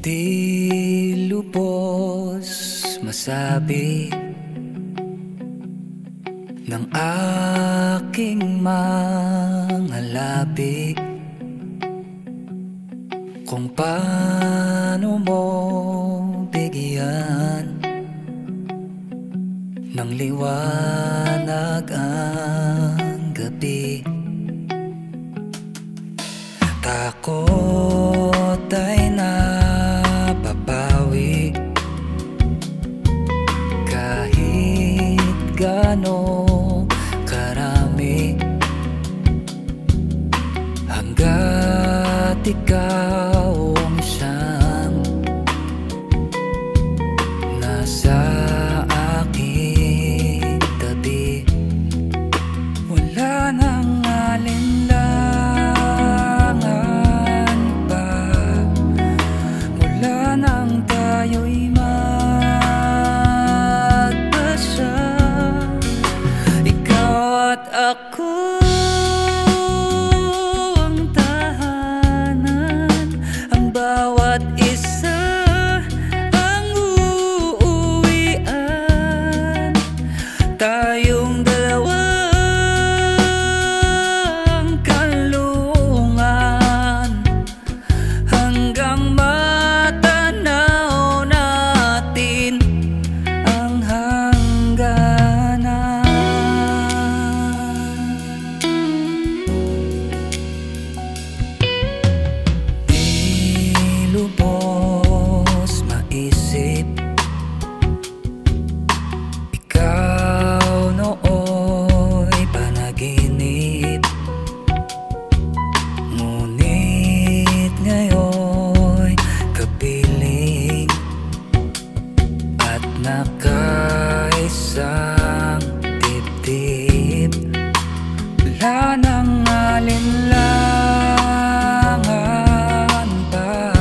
Di lubos masabi ng aking mga labi kung paano mo bigyan ng liwanag ang gabi. Takot ay napapawi kahit gaano karami, hanggat ikaw ang siyang nasa aking tabi. Wala nang alinlangan pa mula nang tayo'y magpasya. Ikaw at ako ang tahanan, ang bawat isa ang uuwian. Tayong dalawang kanlungan hanggang matanaw natin ang hangganan. Di lubos maisip ikaw nooy panaginip, ngunit ngayon'y kapiling at nakaisang dibdib. Wala nang alinlangan pa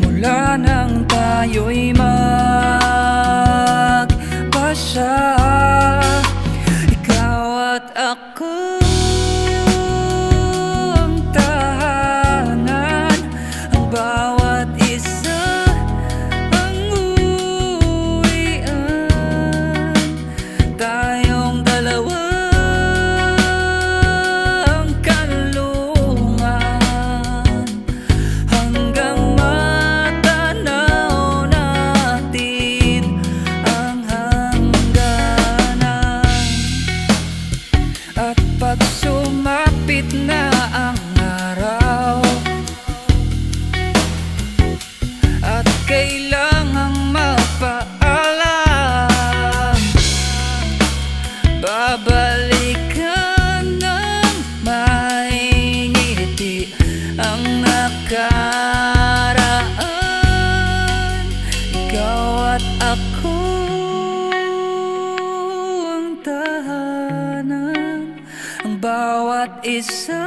mula nang tayo'y magpasya. Ikaw at ako ang tahanan, ang bawat isa ang uuwian. Tayong dalawang kanlungan hanggang matanaw natin ang hangganan. At pag sumapit na ang araw at kailangang magpaalam, babalikan ng may ngiti ang nakaraan. Ikaw at ako ang tahanan, ang bawat isa